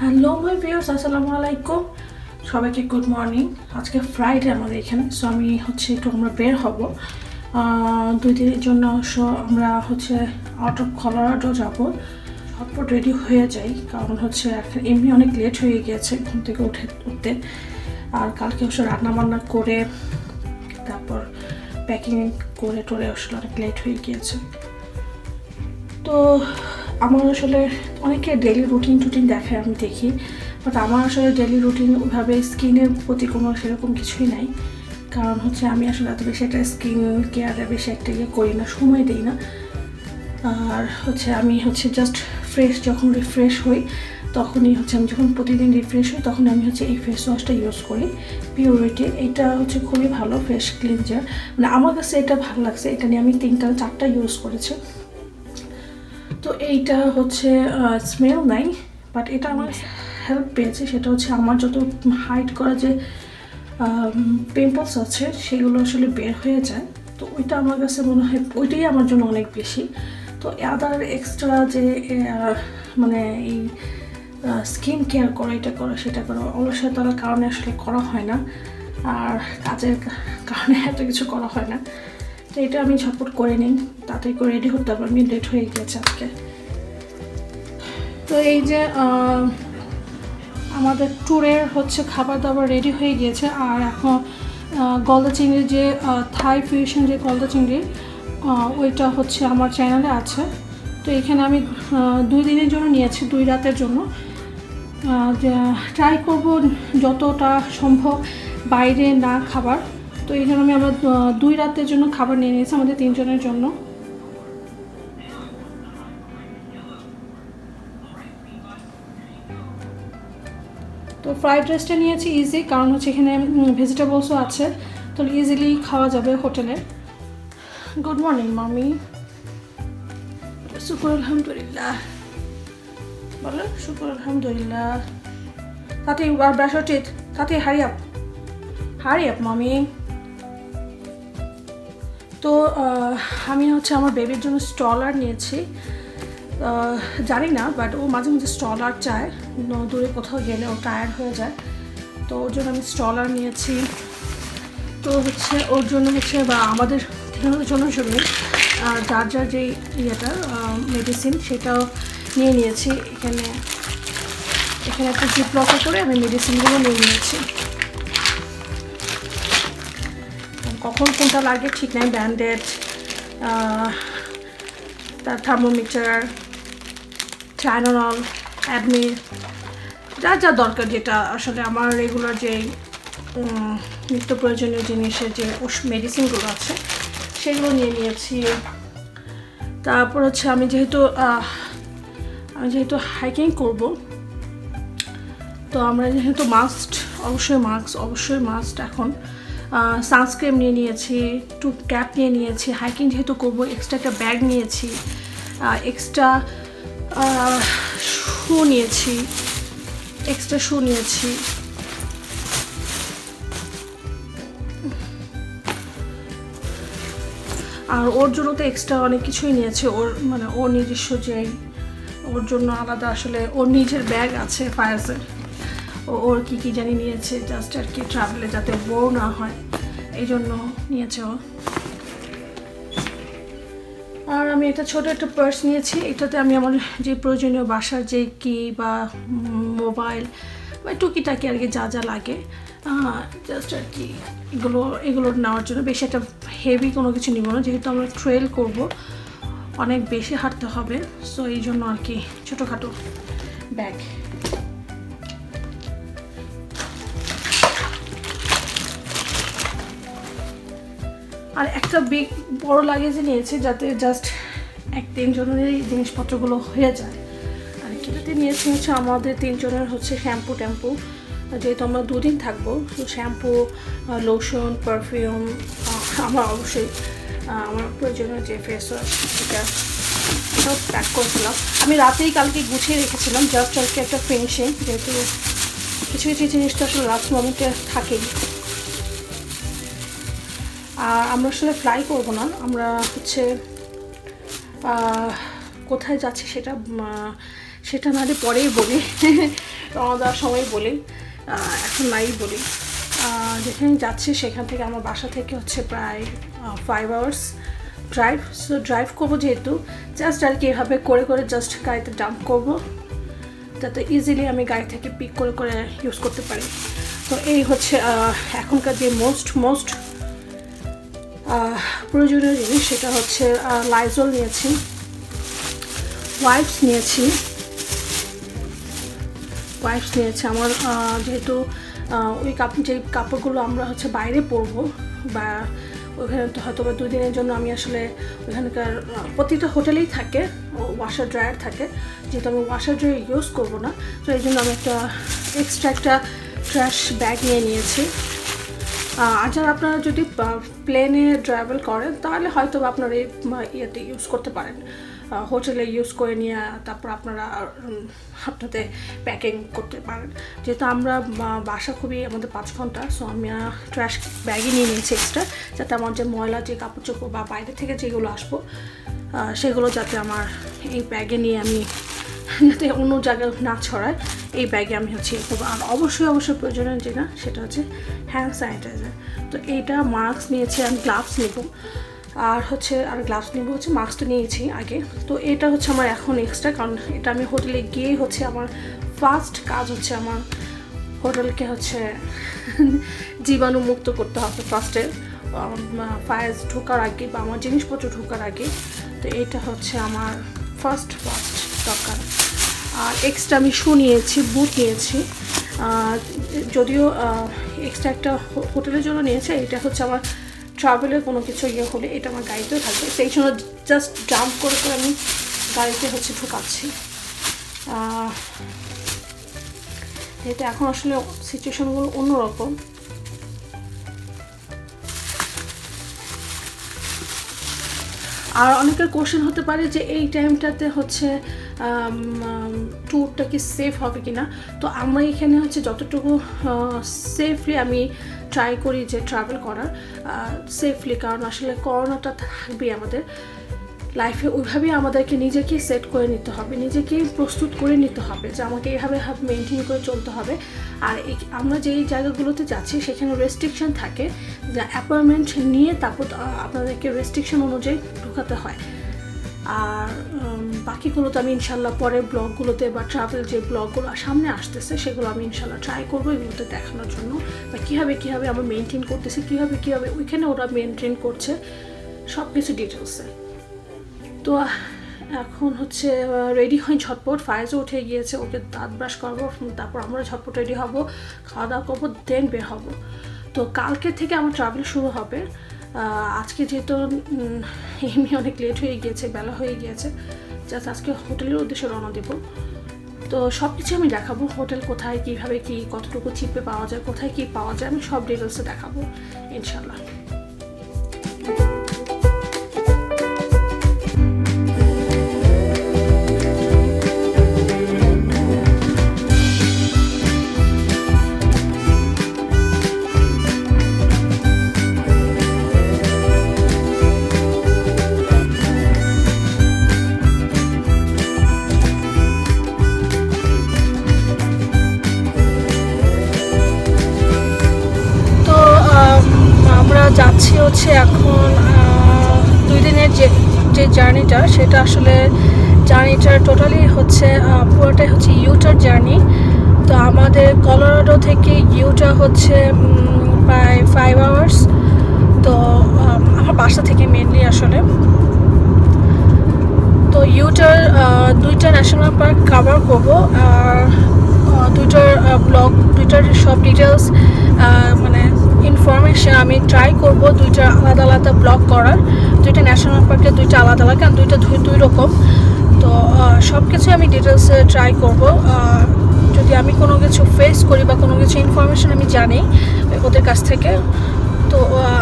Hello my viewers, আসসালামু আলাইকুম। সবাইকে গুড মর্নিং। আজকে ফ্রাইডে আমাদের এখানে, সো আমি একটু আমরা বের হব 2 দিনের জন্য। সো আমরা আউট অফ কলোরাডো যাব। ঝটপট রেডি হয়ে যাই, কারণ এমনি অনেক লেট হয়ে গিয়েছে ঘুম থেকে উঠতে। আর কালকে রান্না বান্না করে তারপর প্যাকিং করে টোরে অনেক লেট হয়ে গিয়েছে। তো আমার অনেকে ডেইলি রুটিন দেখায়, আমি দেখি, বাট আমার ডেইলি রুটিন ওইভাবে স্কিনের প্রতি কোনো সেরকম কিছুই নাই। কারণ আমি এত বেশি একটা স্কিন কেয়ারে বেশি একটা করি না, সময় দিই না। আর আমি জাস্ট যখন রিফ্রেশ হই তখনই আমি যখন প্রতিদিন রিফ্রেশ হই তখন আমি এই ফেস ওয়াশটা ইউজ করি, পিওরিটি। এটা খুবই ভালো ফেস ক্লিনজার, মানে আমার কাছে এটা ভালো লাগছে। এটা নিয়ে আমি 3-4টা ইউজ করেছি। তো এইটা স্মেল নাই, বাট এটা আমার হেল্প পেয়েছে। সেটা আমার যত হাইড করা যে পিম্পলস আছে সেগুলো বের হয়ে যায়। তো ওইটা আমার কাছে মনে হয় ওইটাই আমার জন্য অনেক বেশি। তো আদার এক্সট্রা যে মানে এই স্কিন কেয়ার করা, এটা করা সেটা করা অলসতার কারণে করা হয় না, আর কাজের কারণে এত কিছু করা হয় না। তো এটা আমি ঝটপট করে নিই, তাড়াতাড়ি করে রেডি হতে পারবো। আমি লেট হয়ে গেছে আজকে। তো এই যে আমাদের ট্যুরের খাবার দাবার রেডি হয়ে গিয়েছে। আর এখন গলদা চিংড়ির যে থাই ফিউশন যে গলদা চিংড়ি, ওইটা আমার চ্যানেলে আছে। তো এখানে আমি 2 দিনের জন্য নিয়েছি, 2 রাতের জন্য। ট্রাই করব যতটা সম্ভব বাইরে না খাবার। তো এই জন্য আমি আবার 2 রাতের জন্য খাবার নিয়ে নিয়েছি আমাদের 3 জনের জন্য। তো ফ্রাইড রাইসটা নিয়েছি ইজি, কারণ এখানে ভেজিটেবলসও আছে, তো ইজিলি খাওয়া যাবে হোটেলে। গুড মর্নিং মামি। শুকুর আলহামদুলিল্লাহ, বলো শুকুর আলহামদুলিল্লাহ। তাতে ব্রাশ ইউর টিথ, তাতে হারি আপ মামি। তো আমি আমার বেবির জন্য স্টলার নিয়েছি। জানি না, বাট ও মাঝে মাঝে স্টলার চায়, দূরে কোথাও গেলে ও টায়ার্ড হয়ে যায়। তো ওর জন্য আমি স্টলার নিয়েছি। তো ওর জন্য বা আমাদের জন্য যার যার যেই মেডিসিন সেটাও নিয়ে নিয়েছি। এখানে একটা জিপলকে করে আমি মেডিসিনগুলো নিয়ে নিয়েছি। কখন কোনটা লাগে ঠিক নাই, ব্যান্ডেজ, তার থার্মোমিটার, টাইনোনল, অ্যাডমিট, যা যা দরকার, যেটা আমার রেগুলার যে নিত্য প্রয়োজনীয় জিনিসের যে মেডিসিনগুলো আছে সেগুলো নিয়ে নিয়েছি। তারপর আমি যেহেতু হাইকিং করব, তো আমরা যেহেতু অবশ্যই মাস্ট এখন সানস্ক্রিন নিয়ে নিয়েছি, 2 ক্যাপ নিয়ে নিয়েছি। হাইকিং যেহেতু করবো এক্সট্রা একটা ব্যাগ নিয়েছি, এক্সট্রা শু নিয়েছি। আর ওর জন্য তো এক্সট্রা অনেক কিছুই নিয়েছে। ওর নিজস্ব যে ওর জন্য আলাদা ওর নিজের ব্যাগ আছে ফায়ার্সের। ওর কি জানি নিয়েছে, জাস্ট আর কি ট্রাভেলে যাতে বোর না হয় এই জন্য নিয়েছে ও। আর আমি একটা ছোট একটা পার্স নিয়েছি। এটাতে আমি আমার যে প্রয়োজনীয় বাসার যে কি বা মোবাইল বা টুকিটাকি আর কি যা যা লাগে জাস্ট আর কি এগুলো নেওয়ার জন্য। বেশি একটা হেভি কোনো কিছু নিব না, যেহেতু আমরা ট্রেল করব, অনেক বেশি হাঁটতে হবে। সো এই জন্য আর কি ছোটোখাটো ব্যাগ। আর একটা বড় লাগেজ নিয়েছি, যাতে জাস্ট 1-3 জনের জিনিসপত্রগুলো হয়ে যায়। আর এটাতে নিয়েছি আমাদের 3 জনের শ্যাম্পু, যেহেতু আমরা 2 দিন থাকবো। তো শ্যাম্পু, লোশন, পারফিউম, আমার অবশ্যই আমার প্রয়োজনীয় যে ফেস ওয়াশ, এটা সব প্যাক করেছিলাম। আমি রাতেই কালকে গুছিয়ে রেখেছিলাম, জাস্ট আর কি একটা ফিনিশিং, যেহেতু কিছু জিনিস তো লাস্ট মোমেন্টে থাকেই। আর আমরা ফ্লাই করব না, আমরা কোথায় যাচ্ছি সেটা না পরেই বলি। রওনা দেওয়ার সময় বলি, এখন নাই বলি। যেখানে যাচ্ছি সেখান থেকে আমার বাসা থেকে হচ্ছে প্রায় 5 hours ড্রাইভ। সো ড্রাইভ করবো যেহেতু, জাস্ট আর কি এভাবে করে করে জাস্ট গাড়িতে ডাম্প করবো, যাতে ইজিলি আমি গাড়ি থেকে পিক করে করে ইউজ করতে পারি। তো এই হচ্ছে এখনকার যে মোস্ট প্রয়োজনীয় জিনিস, সেটা হচ্ছে লাইজল নিয়েছি, ওয়াইপস নিয়েছি। আমার যেহেতু ওই যে কাপড়গুলো আমরা হচ্ছে বাইরে পরবো বা ওইখানে তো হয়তো বা 2 দিনের জন্য আমি আসলে ওইখানকার প্রতিটা হোটেলেই থাকে ওয়াশার ড্রায়ার থাকে, যেহেতু আমি ওয়াশার ড্রায়ার ইউজ করবো না, তো এই জন্য আমি এক্সট্রা একটা ট্র্যাশ ব্যাগ নিয়েছি। আর যারা আপনারা যদি প্লেনে ট্রাভেল করেন তাহলে হয়তো আপনারা এই ইয়েতে ইউজ করতে পারেন, হোটেলে ইউজ করে নিয়ে তারপর আপনারা আপনাদের প্যাকিং করতে পারেন। যেহেতু আমরা বাসা খুবই আমাদের 5 ঘন্টা, সো আমি ট্র্যাশ ব্যাগই নিয়েছি এক্সট্রা, যাতে আমার যে ময়লা যে কাপড় চোপড় বা বাইরে থেকে যেগুলো আসবো সেগুলো যাতে আমার এই ব্যাগে নিয়ে আমি যাতে অন্য জায়গায় না ছড়ায়, এই ব্যাগে আমি হচ্ছে করবো। আর অবশ্যই প্রয়োজনীয় যেটা সেটা হচ্ছে হ্যান্ড স্যানিটাইজার। তো এইটা মাস্ক নিয়েছি, আমি গ্লাভস নেব, আর গ্লাভস নেব হচ্ছে, মাস্ক তো নিয়েছি আগে। তো এটা হচ্ছে আমার এখন এক্সট্রা, কারণ এটা আমি হোটেলে গিয়েই হচ্ছে আমার ফার্স্ট কাজ হচ্ছে আমার হোটেলকে হচ্ছে জীবাণুমুক্ত করতে হবে ফার্স্টে, ফায়ার ঢোকার আগে বা আমার জিনিসপত্র ঢোকার আগে। তো এটা হচ্ছে আমার ফার্স্ট দরকার। আর এক্সট্রা আমি শু নিয়েছি, বুট নিয়েছি, যদিও এক্সট্রা একটা হোটেলের জন্য নিয়েছে। এটা হচ্ছে আমার ট্রাভেলের কোনো কিছু হলে এটা আমার গাড়িতেও থাকবে, সেই জন্য জাস্ট ডাম্প করে করে আমি গাড়িতে হচ্ছে ঢুকাচ্ছি। যেহেতু এখন আসলে সিচুয়েশনগুলো অন্যরকম, আর অনেকের কোশ্চেন হতে পারে যে এই টাইমটাতে হচ্ছে ট্যুরটা কি সেফ হবে কিনা। তো আমরা এখানে হচ্ছে যতটুকু সেফলি আমি ট্রাই করি যে ট্রাভেল করার সেফলি, কারণ আসলে করোনাটা থাকবে আমাদের লাইফে, ওইভাবেই আমাদেরকে নিজেকে সেট করে নিতে হবে, নিজেকে প্রস্তুত করে নিতে হবে যে আমাকে এইভাবে মেনটেন করে চলতে হবে। আর আমরা যেই জায়গাগুলোতে যাচ্ছি সেখানে রেস্ট্রিকশন থাকে, যা অ্যাপয়েন্টমেন্ট নিয়ে তারপর আপনাদেরকে রেস্ট্রিকশন অনুযায়ী ঢোকাতে হয়। আর বাকিগুলো তো আমি ইনশাল্লাহ পরের ব্লগগুলোতে বা ট্রাভেল যে ব্লগগুলো সামনে আসতেছে সেগুলো আমি ইনশাল্লাহ ট্রাই করবো এগুলোতে দেখানোর জন্য, বা কীভাবে আমরা মেনটেন করতেছি, কীভাবে ওইখানে ওরা মেনটেন করছে, সব কিছু ডিটেলসে। তো এখন হচ্ছে রেডি হয়ে ঝটপট, ফায়েজও উঠে গিয়েছে, ওকে দাঁত ব্রাশ করবো, তারপর আমরা ঝটপট রেডি হব, খাওয়া দাওয়া করবো, দেন বের হব। তো কালকে থেকে আমার ট্রাভেল শুরু হবে। আজকে যেহেতু এমনি অনেক লেট হয়ে গিয়েছে, বেলা হয়ে গিয়েছে, জাস্ট আজকে হোটেলের উদ্দেশ্যে রওনা দেবো। তো সব কিছু আমি দেখাবো, হোটেল কোথায়, কীভাবে কী, কতটুকু চিপে পাওয়া যায়, কোথায় কী পাওয়া যায়, আমি সব ডিটেলসে দেখাবো ইনশাল্লাহ। যাচ্ছি হচ্ছে এখন 2 দিনের যে জার্নিটা, সেটা আসলে জার্নিটা টোটালি হচ্ছে পুরোটাই হচ্ছে ইউটার জার্নি। তো আমাদের কলোরাডো থেকে ইউটা হচ্ছে প্রায় 5 hours। তো আমার বাসা থেকে মেনলি আসলে তো ইউটার 2টা ন্যাশনাল পার্ক কভার করবো, আর 2টার ব্লগ, 2টার সব ডিটেলস মানে ইনফরমেশন আমি ট্রাই করবো 2টা আলাদা ব্লগ করার। 2টা ন্যাশনাল পার্কে 2টা আলাদা, কারণ 2টা 2 রকম। তো সব কিছু আমি ডিটেলসে ট্রাই করবো। যদি আমি কোনো কিছু ফেস করি বা কোনো কিছু ইনফরমেশন আমি জানি ওদের কাছ থেকে, তো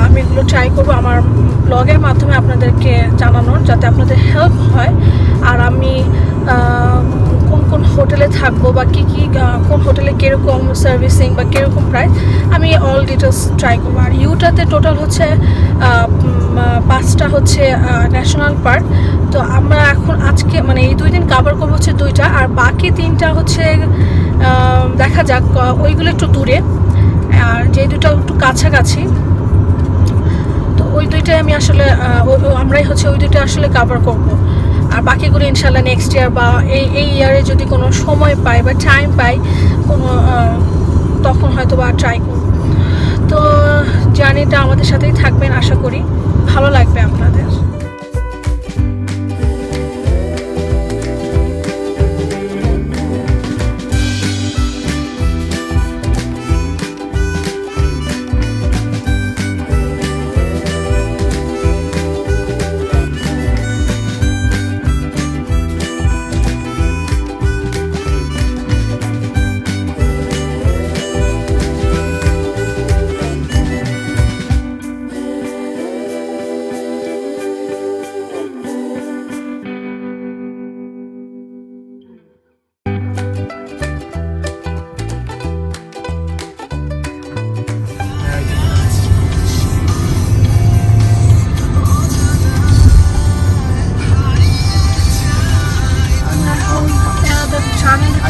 আমি এগুলো ট্রাই করবো আমার ব্লগের মাধ্যমে আপনাদেরকে জানানোর, যাতে আপনাদের হেল্প হয়। আর আমি কোন কোন হোটেলে থাকবো বা কী কী কোন হোটেলে কীরকম সার্ভিসিং বা কীরকম প্রাইস, আমি অল ডিটেলস ট্রাই করবো। আর ইউটাতে টোটাল হচ্ছে 5টা হচ্ছে ন্যাশনাল পার্ক। তো আমরা এখন আজকে মানে এই 2 দিন কভার করবো হচ্ছে 2টা, আর বাকি 3টা হচ্ছে দেখা যাক, ওইগুলো একটু দূরে, আর যে 2টা একটু কাছাকাছি, তো ওই 2টাই আমি আসলে আমরাই হচ্ছে ওই 2টা আসলে কভার করবো। আর বাকিগুলো ইনশাল্লাহ নেক্সট ইয়ার বা এই ইয়ারে যদি কোনো সময় পাই বা টাইম পাই কোনো, তখন হয়তো বা ট্রাই করব। তো জার্নিটা আমাদের সাথেই থাকবেন, আশা করি ভালো লাগবে আপনাদের।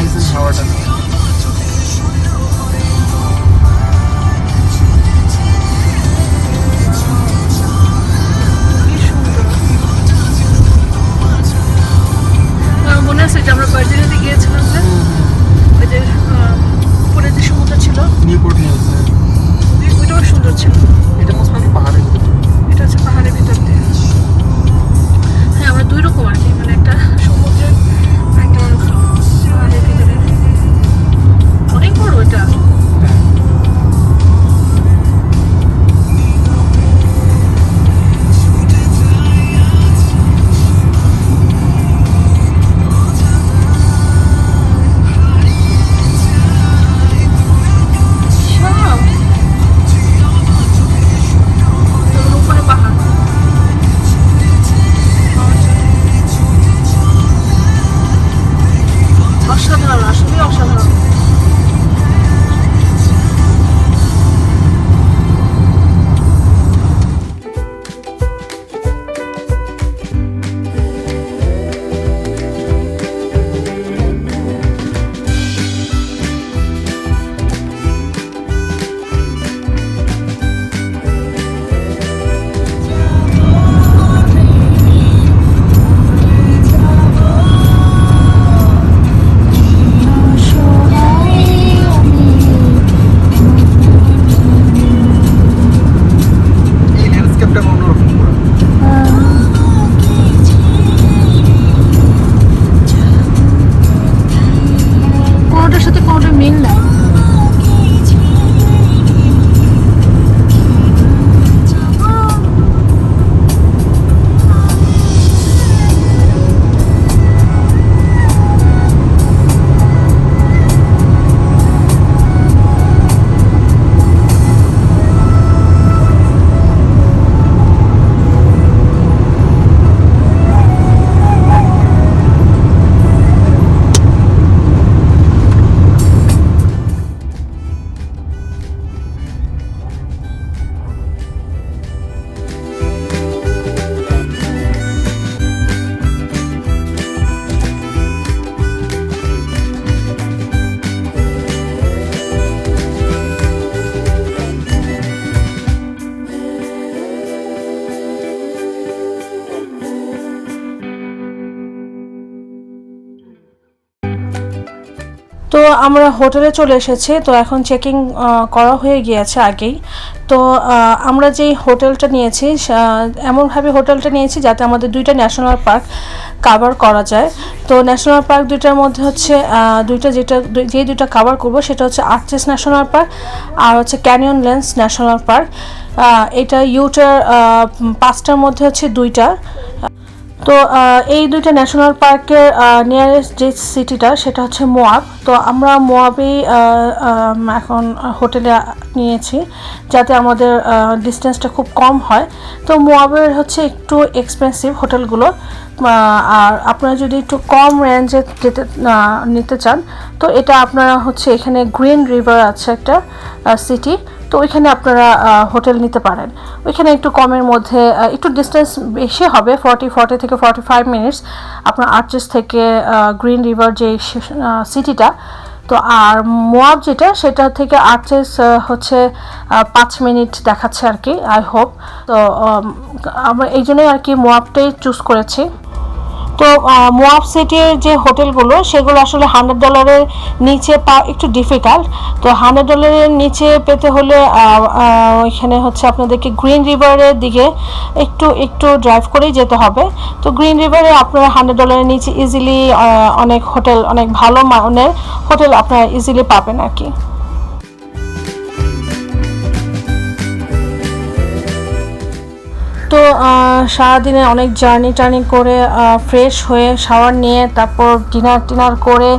Eisenhower মনে আছে যে আমরা বার্জিনিয়াতে গিয়েছিলাম, ওই যে উপরে যে সমুদ্র ছিল, নিউপোর্ট নিউজ, ওইটাও সুন্দর ছিল। এটা মোস্ট প্রবলি পাহাড়ের ভিতরে, এটা হচ্ছে পাহাড়ের ভিতর দিয়ে। হ্যাঁ, আমরা 2 রকম আর কি, মানে একটা সমুদ্রের, একটা পাহাড়ের ভিতরে। অনেক বড় এটা। অসাধারণ, আসলে অসাধারণ। এই ল্যান্ডস্কেপটা অন্যরকম পুরো। কোনোটার সাথে কোনোটা মিল নাই। তো আমরা হোটেলে চলে এসেছি। তো এখন চেকিং করা হয়ে গিয়েছে আগেই। তো আমরা যেই হোটেলটা নিয়েছি, এমনভাবে হোটেলটা নিয়েছি যাতে আমাদের 2টা ন্যাশনাল পার্ক কভার করা যায়। তো ন্যাশনাল পার্ক 2টার মধ্যে হচ্ছে 2টা যে 2টা কভার করব সেটা হচ্ছে আর্চেস ন্যাশনাল পার্ক আর হচ্ছে ক্যানিয়ন লেন্স ন্যাশনাল পার্ক। এটা ইউটার 5টার মধ্যে হচ্ছে 2টা। তো এই 2টা ন্যাশনাল পার্কের নিয়ারেস্ট যে সিটিটা সেটা হচ্ছে মোয়াব। তো আমরা মোয়াবেই এখন হোটেলে নিয়েছি যাতে আমাদের ডিস্টেন্সটা খুব কম হয়। তো মোয়াবের হচ্ছে একটু এক্সপেন্সিভ হোটেলগুলো। আর আপনারা যদি একটু কম রেঞ্জে নিতে চান তো এটা আপনারা হচ্ছে এখানে গ্রিন রিভার আছে একটা সিটি, তো ওইখানে আপনারা হোটেল নিতে পারেন। ওইখানে একটু কমের মধ্যে একটু ডিস্টেন্স বেশি হবে, 40 থেকে 45 মিনিটস আপনার আর্চেস থেকে গ্রিন রিভার যে সিটিটা। তো আর মোয়াব যেটা সেটা থেকে আর্চেস হচ্ছে 5 মিনিট দেখাচ্ছে আর কি, আই হোপ। তো আমরা এই জন্যই আর কি মোয়াবটাই চুজ করেছি। তো মোয়াব সিটির যে হোটেলগুলো সেগুলো আসলে $100 নিচে পাওয়া একটু ডিফিকাল্ট। তো $100 নিচে পেতে হলে ওইখানে হচ্ছে আপনাদেরকে গ্রিন রিভারের দিকে একটু ড্রাইভ করেই যেতে হবে। তো গ্রিন রিভারে আপনারা $100 নিচে ইজিলি অনেক হোটেল, অনেক ভালো মানের হোটেল আপনারা ইজিলি পাবেন আর কি। তো সারাদিনে অনেক জার্নি করে ফ্রেশ হয়ে শাওয়ার নিয়ে তারপর ডিনার করে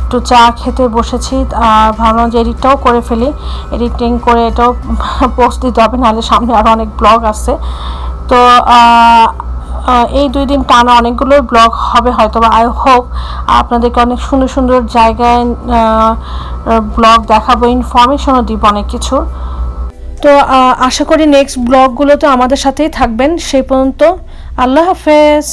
একটু চা খেতে বসেছি। আর ভাবলাম যে এডিটটাও করে ফেলি, এডিটিং করে এটাও পোস্ট দিতে হবে, নাহলে সামনে আরও অনেক ব্লগ আছে। তো এই 2 দিন টানা অনেকগুলো ব্লগ হবে হয়তো, বা আই হোপ আপনাদেরকে অনেক সুন্দর সুন্দর জায়গায় ব্লগ দেখাবো, ইনফরমেশনও দিব অনেক কিছু। তো আশা করি নেক্সট ব্লগগুলোতে আমাদের সাথেই থাকবেন। সেই পর্যন্ত আল্লাহ হাফেজ।